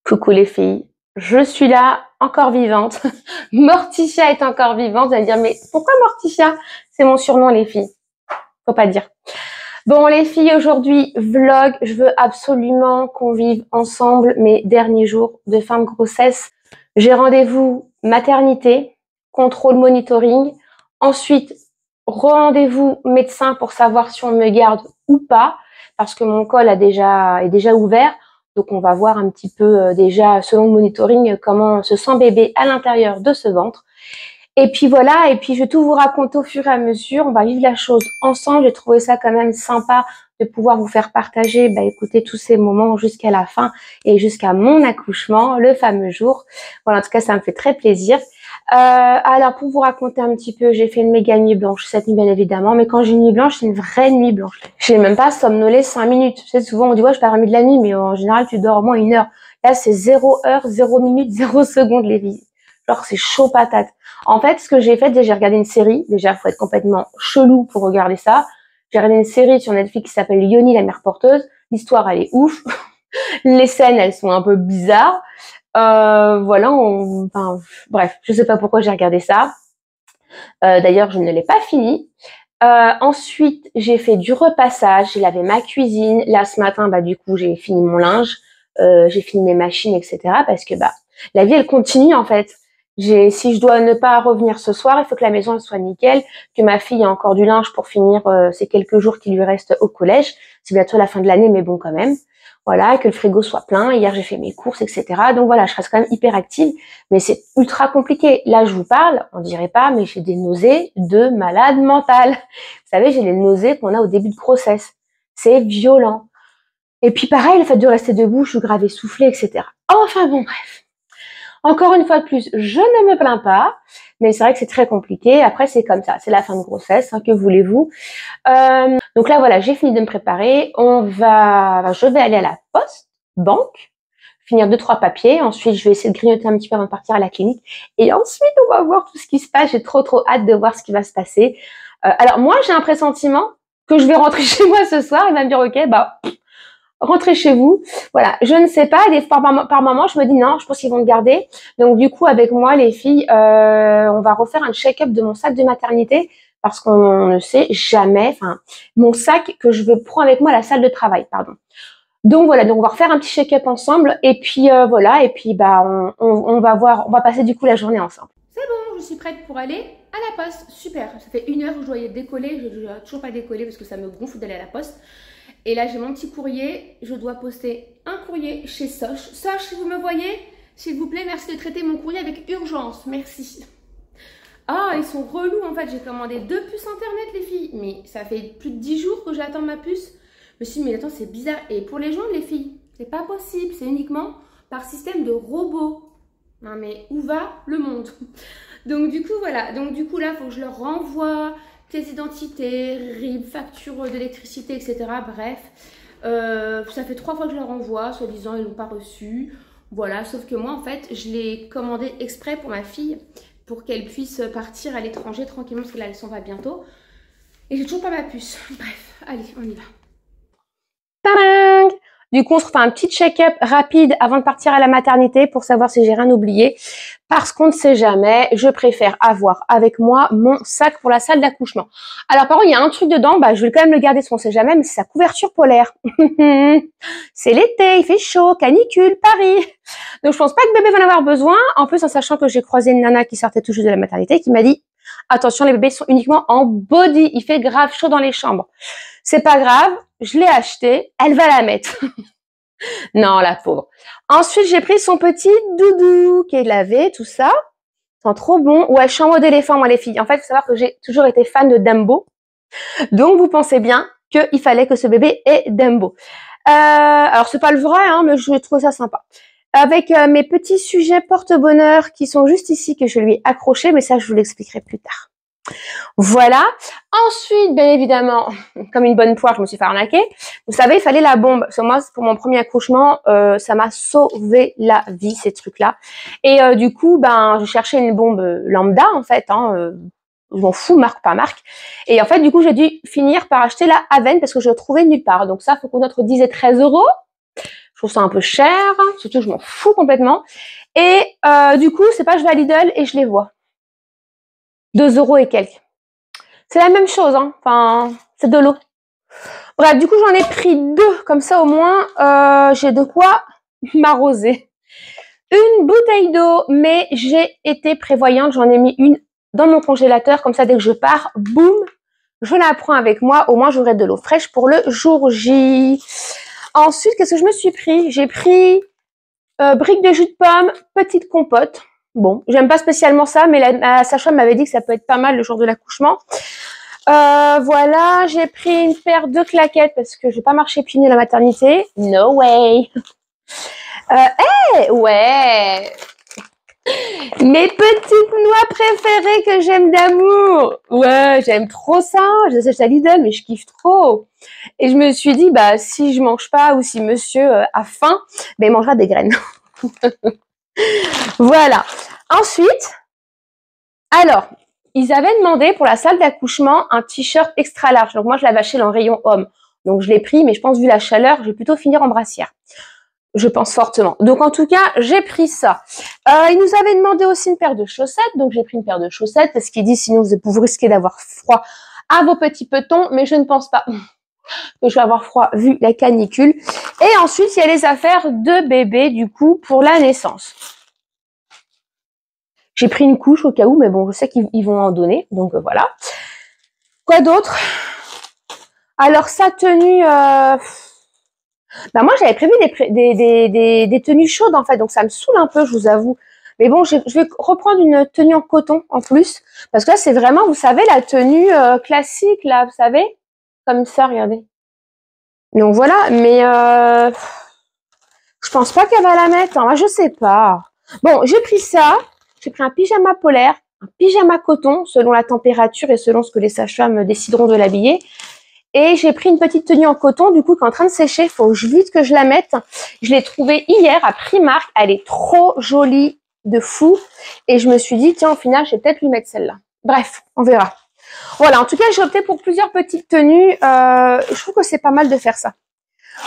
Coucou les filles, je suis là, encore vivante. Morticia est encore vivante. Vous allez dire, mais pourquoi Morticia? C'est mon surnom les filles, faut pas dire. Bon les filles, aujourd'hui, vlog, je veux absolument qu'on vive ensemble mes derniers jours de fin de grossesse. J'ai rendez-vous maternité, contrôle monitoring, ensuite rendez-vous médecin pour savoir si on me garde ou pas, parce que mon col est déjà ouvert. Donc on va voir un petit peu déjà selon le monitoring comment se sent bébé à l'intérieur de ce ventre. Et puis voilà, et puis je vais tout vous raconter au fur et à mesure. On va vivre la chose ensemble. J'ai trouvé ça quand même sympa de pouvoir vous faire partager, écoutez, tous ces moments jusqu'à la fin et jusqu'à mon accouchement, le fameux jour. Voilà, en tout cas, ça me fait très plaisir. Alors, pour vous raconter un petit peu, j'ai fait une méga nuit blanche cette nuit, bien évidemment. Mais quand j'ai une nuit blanche, c'est une vraie nuit blanche. J'ai même pas somnolé 5 minutes. Tu sais, souvent, on dit, ouais, je pars à de la nuit, mais en général, tu dors au moins 1 heure. Là, c'est 0 heure, 0 minute, 0 seconde, les filles. Genre, c'est chaud patate. En fait, ce que j'ai fait, j'ai regardé une série. Déjà, faut être complètement chelou pour regarder ça. J'ai regardé une série sur Netflix qui s'appelle Yoni, la mère porteuse. L'histoire, elle est ouf. Les scènes, elles sont un peu bizarres. Voilà, bref, je sais pas pourquoi j'ai regardé ça. D'ailleurs, je ne l'ai pas fini. Ensuite, j'ai fait du repassage, j'ai lavé ma cuisine. Là, ce matin, du coup, j'ai fini mon linge, j'ai fini mes machines, etc. Parce que la vie, elle continue en fait. Si je dois ne pas revenir ce soir, il faut que la maison elle soit nickel, que ma fille ait encore du linge pour finir ces quelques jours qui lui restent au collège. C'est bientôt la fin de l'année, mais bon quand même. Voilà, que le frigo soit plein. Hier, j'ai fait mes courses, etc. Donc voilà, je reste quand même hyper active, mais c'est ultra compliqué. Là, je vous parle, on dirait pas, mais j'ai des nausées de malade mentale. Vous savez, j'ai les nausées qu'on a au début de grossesse. C'est violent. Et puis pareil, le fait de rester debout, je suis grave essoufflée, etc. Enfin bon, bref. Encore une fois de plus, je ne me plains pas, mais c'est vrai que c'est très compliqué. Après, c'est comme ça, c'est la fin de grossesse, que voulez-vous. Donc là, voilà, j'ai fini de me préparer. Je vais aller à la poste, banque, finir 2-3 papiers. Ensuite, je vais essayer de grignoter un petit peu avant de partir à la clinique. Et ensuite, on va voir tout ce qui se passe. J'ai trop hâte de voir ce qui va se passer. Alors moi, j'ai un pressentiment que je vais rentrer chez moi ce soir. Il va me dire, ok, rentrez chez vous. Voilà, je ne sais pas. Des fois, par moment, je me dis non, je pense qu'ils vont me garder. Donc du coup, avec moi, les filles, on va refaire un check-up de mon sac de maternité parce qu'on ne sait jamais. Enfin, mon sac que je veux prendre avec moi à la salle de travail, pardon. Donc voilà, donc on va refaire un petit check-up ensemble et puis voilà, et puis on va voir, on va passer du coup la journée ensemble. C'est bon, je suis prête pour aller à la poste. Super, ça fait 1 heure que je dois y décoller, je ne dois toujours pas décoller parce que ça me gonfle d'aller à la poste. Et là, j'ai mon petit courrier. Je dois poster un courrier chez Soch. Soch, si vous me voyez, s'il vous plaît, merci de traiter mon courrier avec urgence. Merci. Ah, ils sont relous en fait. J'ai commandé 2 puces internet, les filles. Mais ça fait plus de 10 jours que j'attends ma puce. Je me suis dit, mais attends, c'est bizarre. Et pour les joindre, les filles, c'est pas possible. C'est uniquement par système de robot. Non, mais où va le monde? Donc, du coup, voilà. Donc, du coup, là, il faut que je leur renvoie pièces d'identité, RIB, facture d'électricité, etc. Bref, ça fait 3 fois que je leur envoie, soi-disant ils l'ont pas reçu. Voilà, sauf que moi en fait, je l'ai commandé exprès pour ma fille, pour qu'elle puisse partir à l'étranger tranquillement, parce que là elle s'en va bientôt. Et j'ai toujours pas ma puce. Bref, allez, on y va. Tadang! Du coup, on se refait un petit check-up rapide avant de partir à la maternité pour savoir si j'ai rien oublié. Parce qu'on ne sait jamais, je préfère avoir avec moi mon sac pour la salle d'accouchement. Alors par contre, il y a un truc dedans, je vais quand même le garder si on ne sait jamais, mais c'est sa couverture polaire. C'est l'été, il fait chaud, canicule, Paris. Donc je pense pas que bébé va en avoir besoin. En plus, en sachant que j'ai croisé une nana qui sortait tout juste de la maternité qui m'a dit « Attention, les bébés sont uniquement en body, il fait grave chaud dans les chambres. » C'est pas grave, je l'ai acheté, elle va la mettre. Non, la pauvre. Ensuite, j'ai pris son petit doudou qui est lavé, tout ça. C'est trop bon. Ouais, je suis en mode éléphant, moi, les filles. En fait, il faut savoir que j'ai toujours été fan de Dumbo. Donc, vous pensez bien qu'il fallait que ce bébé ait Dumbo. Alors, c'est pas le vrai, mais je trouve ça sympa. Avec mes petits sujets porte-bonheur qui sont juste ici, que je lui ai accrochés, mais ça, je vous l'expliquerai plus tard. Voilà. Ensuite, bien évidemment, comme une bonne poire, je me suis fait arnaquer. Vous savez, il fallait la bombe. Parce que moi, pour mon premier accouchement, ça m'a sauvé la vie, ces trucs-là. Et du coup, je cherchais une bombe lambda, en fait. Je m'en fous, marque par marque. Et en fait, du coup, j'ai dû finir par acheter la Aven parce que je le trouvais nulle part. Donc ça, faut qu'on entre 10 et 13 euros. Je trouve ça un peu cher, surtout je m'en fous complètement. Et du coup, c'est pas je vais à Lidl et je les vois. 2 € et quelques. C'est la même chose, hein. Enfin, c'est de l'eau. Bref, du coup, j'en ai pris 2, comme ça au moins, j'ai de quoi m'arroser. Une bouteille d'eau, mais j'ai été prévoyante, j'en ai mis une dans mon congélateur, comme ça dès que je pars, boum, je la prends avec moi, au moins j'aurai de l'eau fraîche pour le jour J. Ensuite, qu'est-ce que je me suis pris? J'ai pris brique de jus de pomme, petite compote. Bon, j'aime pas spécialement ça, mais la sage-femme m'avait dit que ça peut être pas mal le jour de l'accouchement. Voilà, j'ai pris une paire de claquettes parce que je vais pas marcher pieds nus à la maternité. No way. Ouais. Mes petites noix préférées que j'aime d'amour. Ouais, j'aime trop ça. Je sais à Lidl, mais je kiffe trop. Et je me suis dit, bah, si je mange pas ou si monsieur a faim, ben, il mangera des graines. Voilà. Ensuite, alors, ils avaient demandé pour la salle d'accouchement un t-shirt extra large. Donc moi, je l'avais acheté dans le rayon homme. Donc je l'ai pris, mais je pense vu la chaleur, je vais plutôt finir en brassière. Je pense fortement. Donc en tout cas, j'ai pris ça. Ils nous avaient demandé aussi une paire de chaussettes. Donc j'ai pris une paire de chaussettes parce qu'il dit sinon vous risquez d'avoir froid à vos petits petons. Mais je ne pense pas que je vais avoir froid vu la canicule. Et ensuite, il y a les affaires de bébé du coup pour la naissance. J'ai pris une couche au cas où, mais bon, je sais qu'ils vont en donner. Donc voilà. Quoi d'autre? Alors sa tenue... Bah moi j'avais prévu des tenues chaudes en fait, donc ça me saoule un peu, je vous avoue. Mais bon, je vais reprendre une tenue en coton en plus, parce que là c'est vraiment, vous savez, la tenue classique là, vous savez, comme ça, regardez. Donc voilà, mais je pense pas qu'elle va la mettre, hein, moi je sais pas. Bon, j'ai pris ça, j'ai pris un pyjama polaire, un pyjama coton, selon la température et selon ce que les sages-femmes décideront de l'habiller. Et j'ai pris une petite tenue en coton, du coup, qui est en train de sécher. Faut vite que je la mette. Je l'ai trouvée hier à Primark. Elle est trop jolie de fou. Et je me suis dit, tiens, au final, je vais peut-être lui mettre celle-là. Bref, on verra. Voilà, en tout cas, j'ai opté pour plusieurs petites tenues. Je trouve que c'est pas mal de faire ça.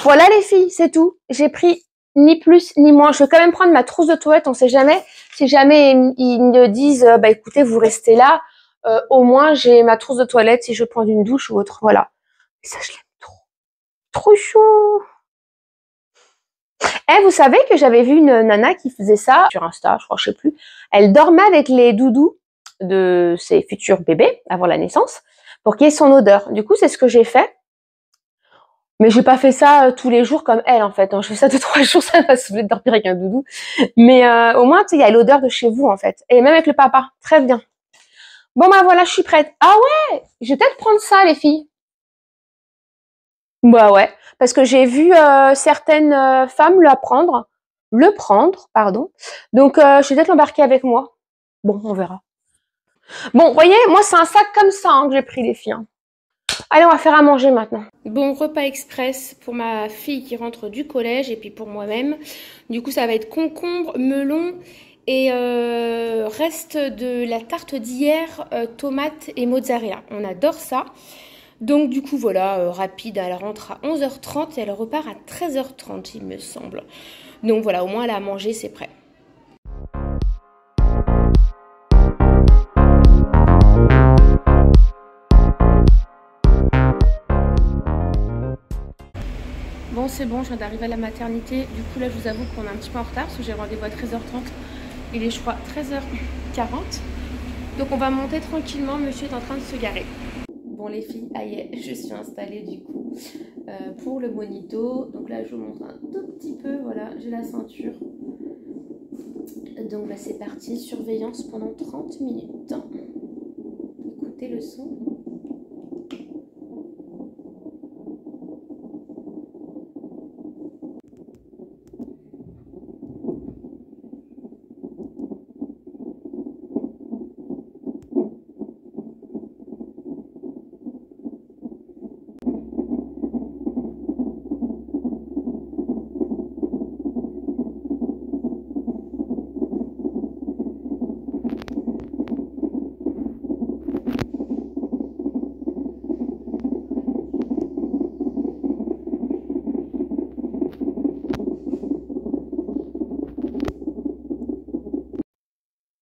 Voilà les filles, c'est tout. J'ai pris ni plus ni moins. Je vais quand même prendre ma trousse de toilette, on sait jamais. Si jamais ils me disent, bah écoutez, vous restez là, au moins j'ai ma trousse de toilette si je prends une douche ou autre. Voilà. Et ça, je l'aime trop. Trop chou. Eh, vous savez que j'avais vu une nana qui faisait ça sur Insta, je crois, je sais plus. Elle dormait avec les doudous de ses futurs bébés avant la naissance pour qu'il y ait son odeur. Du coup, c'est ce que j'ai fait. Mais j'ai pas fait ça tous les jours comme elle, en fait. Je fais ça 2-3 jours, ça m'a saoulé de dormir avec un doudou. Mais au moins, tu sais, il y a l'odeur de chez vous, en fait. Et même avec le papa. Très bien. Bon, bah voilà, je suis prête. Ah ouais, je vais peut-être prendre ça, les filles. Bah ouais, parce que j'ai vu certaines femmes le prendre, pardon. Donc je vais peut-être l'embarquer avec moi. Bon, on verra. Bon, vous voyez, moi c'est un sac comme ça hein, que j'ai pris les filles. Hein. Allez, on va faire à manger maintenant. Bon, repas express pour ma fille qui rentre du collège et puis pour moi-même. Du coup, ça va être concombre, melon et reste de la tarte d'hier, tomate et mozzarella. On adore ça. Donc du coup voilà, rapide, elle rentre à 11h30 et elle repart à 13h30 il me semble. Donc voilà, au moins elle a mangé, c'est prêt. Bon c'est bon, je viens d'arriver à la maternité. Du coup là je vous avoue qu'on est un petit peu en retard parce que j'ai rendez-vous à 13h30. Il est je crois 13h40. Donc on va monter tranquillement, monsieur est en train de se garer. Bon les filles, aïe, je suis installée du coup pour le monito. Donc là je vous montre un tout petit peu, voilà, j'ai la ceinture. Donc là c'est parti, surveillance pendant 30 minutes. Écoutez le son.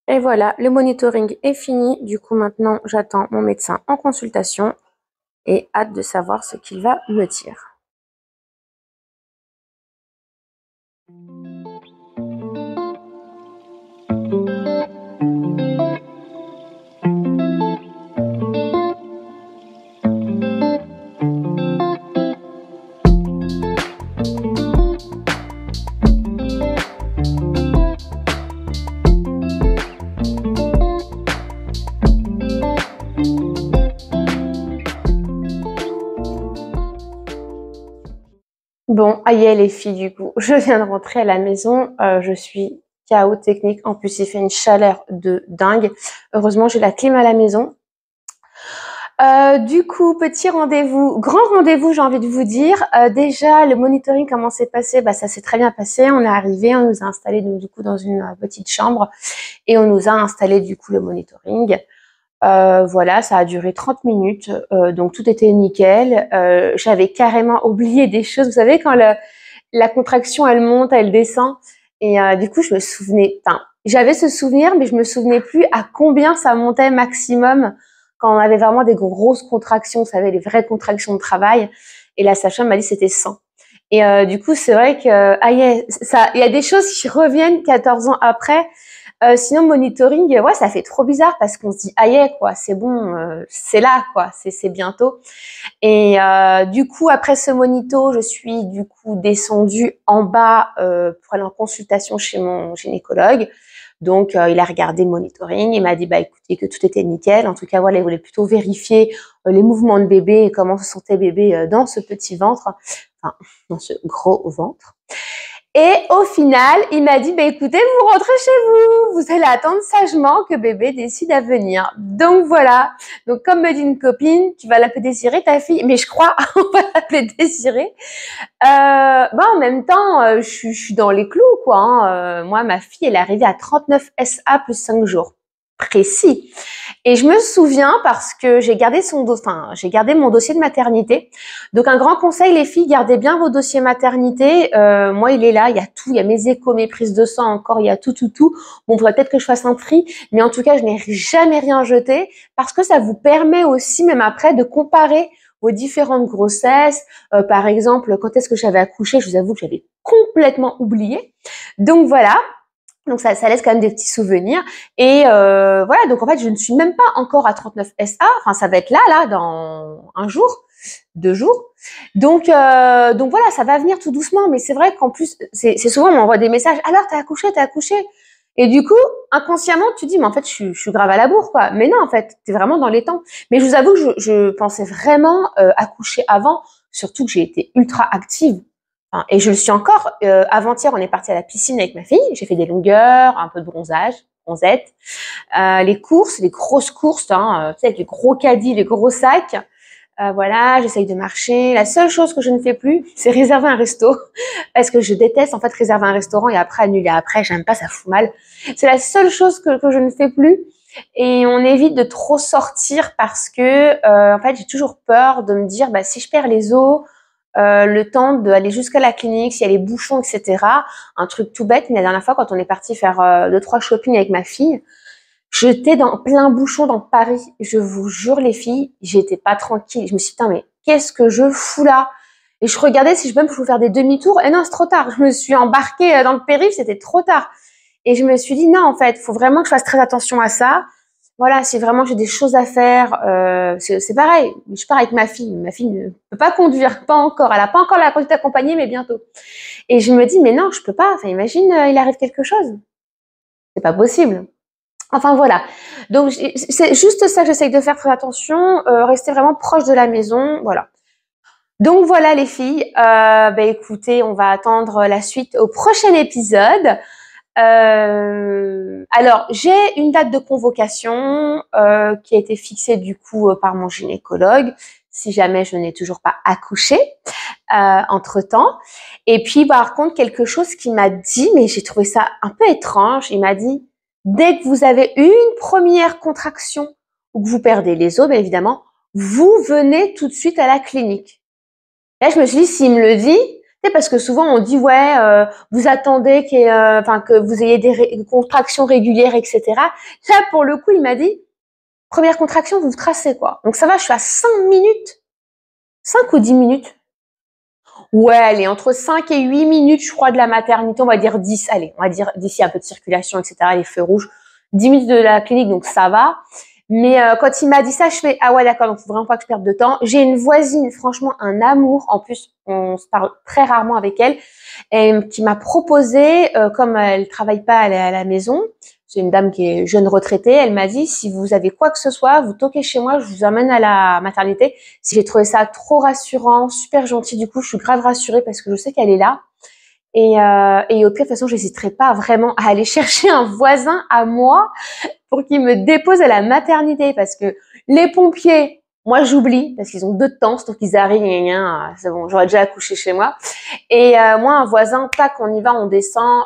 Et voilà, le monitoring est fini. Du coup, maintenant, j'attends mon médecin en consultation et hâte de savoir ce qu'il va me dire. Bon, aïe les filles, du coup, je viens de rentrer à la maison, je suis KO technique, en plus il fait une chaleur de dingue. Heureusement, j'ai la clim à la maison. Du coup, petit rendez-vous, grand rendez-vous, j'ai envie de vous dire. Déjà, le monitoring, comment c'est passé? Bah, ça s'est très bien passé. On est arrivé, on nous a installé du coup dans une petite chambre et on nous a installé du coup le monitoring. Voilà, ça a duré 30 minutes, donc tout était nickel. J'avais carrément oublié des choses. Vous savez, quand la contraction, elle monte, elle descend. Et du coup, je me souvenais, enfin, j'avais ce souvenir, mais je me souvenais plus à combien ça montait maximum quand on avait vraiment des grosses contractions, vous savez, les vraies contractions de travail. Et la sage-femme m'a dit que c'était 100. Et du coup, c'est vrai que, ça, il y a des choses qui reviennent 14 ans après. Sinon, monitoring, ouais, ça fait trop bizarre parce qu'on se dit, quoi, c'est bon, c'est là, quoi, c'est bientôt. Et du coup, après ce monito, je suis du coup descendue en bas pour aller en consultation chez mon gynécologue. Donc, il a regardé le monitoring, il m'a dit, bah écoutez, que tout était nickel. En tout cas, voilà, il voulait plutôt vérifier les mouvements de bébé et comment se sentait bébé dans ce petit ventre, enfin, dans ce gros ventre. Et au final, il m'a dit, bah écoutez, vous rentrez chez vous, vous allez attendre sagement que bébé décide à venir. Donc voilà. Donc comme me dit une copine, tu vas l'appeler Désirée, ta fille. Mais je crois, on va l'appeler Désirée. En même temps, je suis dans les clous, quoi. Moi, ma fille, elle est arrivée à 39 SA plus 5 jours. Précis. Et je me souviens parce que j'ai gardé j'ai gardé mon dossier de maternité. Donc un grand conseil, les filles, gardez bien vos dossiers maternité. Moi, il est là, il y a tout, il y a mes échos, mes prises de sang encore, il y a tout. Bon, faudrait peut-être que je fasse un tri, mais en tout cas, je n'ai jamais rien jeté parce que ça vous permet aussi, même après, de comparer vos différentes grossesses. Par exemple, quand est-ce que j'avais accouché, je vous avoue que j'avais complètement oublié. Donc voilà. Donc ça laisse quand même des petits souvenirs. Et voilà, donc en fait, je ne suis même pas encore à 39 SA. Enfin, ça va être là, dans un jour, 2 jours. Donc voilà, ça va venir tout doucement. Mais c'est vrai qu'en plus, c'est souvent, on m'envoie des messages. Alors, t'as accouché, t'as accouché. Et du coup, inconsciemment, tu dis, mais en fait, je suis grave à la bourre, quoi. Mais non, en fait, t'es vraiment dans les temps. Mais je vous avoue que je pensais vraiment accoucher avant, surtout que j'ai été ultra active. Enfin, et je le suis encore. Avant-hier, on est parti à la piscine avec ma fille. J'ai fait des longueurs, un peu de bronzette. Les courses, les grosses courses, tu sais, avec les gros caddies, les gros sacs. Voilà, j'essaye de marcher. La seule chose que je ne fais plus, c'est réserver un resto. Parce que je déteste, en fait, réserver un restaurant et après annuler après. J'aime pas, ça fout mal. C'est la seule chose que je ne fais plus. Et on évite de trop sortir parce que, en fait, j'ai toujours peur de me dire, bah, si je perds les os, le temps d'aller jusqu'à la clinique, s'il y a les bouchons, etc. Un truc tout bête, mais la dernière fois, quand on est parti faire 2-3 shopping avec ma fille, j'étais dans plein bouchon dans Paris. Je vous jure, les filles, j'étais pas tranquille. Je me suis dit, putain, mais qu'est-ce que je fous là? Et je regardais si je même pouvais faire des demi-tours. Et non, c'est trop tard. Je me suis embarquée dans le périph', c'était trop tard. Et je me suis dit, non, en fait, faut vraiment que je fasse très attention à ça. Voilà, si vraiment j'ai des choses à faire, c'est pareil. Je pars avec ma fille. Ma fille ne peut pas conduire, pas encore. Elle a pas encore la conduite accompagnée, mais bientôt. Et je me dis, mais non, je peux pas. Enfin, imagine, il arrive quelque chose. C'est pas possible. Enfin voilà. Donc c'est juste ça que j'essaye de faire très attention, rester vraiment proche de la maison, voilà. Donc voilà les filles. Écoutez, on va attendre la suite au prochain épisode. Alors, j'ai une date de convocation qui a été fixée du coup par mon gynécologue, si jamais je n'ai toujours pas accouché entre-temps. Et puis, par contre, quelque chose qui m'a dit, mais j'ai trouvé ça un peu étrange, il m'a dit, dès que vous avez une première contraction ou que vous perdez les os, bien évidemment, vous venez tout de suite à la clinique. Là, je me suis dit, s'il me le dit, sais, parce que souvent on dit ouais, vous attendez que vous ayez des contractions régulières, etc. Là, pour le coup, il m'a dit première contraction, vous tracez quoi. Donc ça va, je suis à 5 minutes, 5 ou 10 minutes. Ouais, allez, entre 5 et 8 minutes, je crois, de la maternité, on va dire 10. Allez, on va dire d'ici un peu de circulation, etc., les feux rouges. 10 minutes de la clinique, donc ça va. Mais quand il m'a dit ça, je fais ah ouais d'accord, donc faut vraiment pas que je perde de temps. J'ai une voisine, franchement un amour. En plus, on se parle très rarement avec elle, et qui m'a proposé, comme elle travaille pas, elle est à la maison. C'est une dame qui est jeune retraitée. Elle m'a dit si vous avez quoi que ce soit, vous toquez chez moi, je vous emmène à la maternité. J'ai trouvé ça trop rassurant, super gentil. Du coup, je suis grave rassurée parce que je sais qu'elle est là. Et au pire, de toute façon, j'hésiterai pas vraiment à aller chercher un voisin à moi pour qu'il me dépose à la maternité, parce que les pompiers, moi j'oublie parce qu'ils ont 2 temps, donc ils arrivent, c'est bon, j'aurais déjà accouché chez moi. Et moi, un voisin, tac, on y va, on descend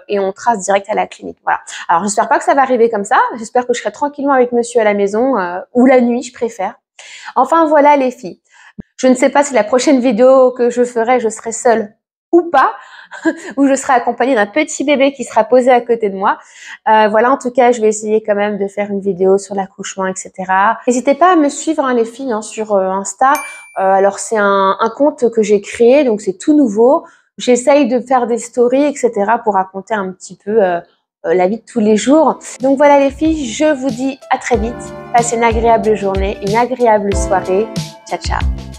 et on trace direct à la clinique. Voilà. Alors j'espère pas que ça va arriver comme ça. J'espère que je serai tranquillement avec monsieur à la maison ou la nuit, je préfère. Enfin voilà les filles. Je ne sais pas si la prochaine vidéo que je ferai, je serai seule ou pas, où je serai accompagnée d'un petit bébé qui sera posé à côté de moi. Voilà, en tout cas, je vais essayer quand même de faire une vidéo sur l'accouchement, etc. N'hésitez pas à me suivre, hein, les filles, hein, sur Insta. Alors, c'est un compte que j'ai créé, donc c'est tout nouveau. J'essaye de faire des stories, etc. pour raconter un petit peu la vie de tous les jours. Donc voilà les filles, je vous dis à très vite. Passez une agréable journée, une agréable soirée. Ciao, ciao.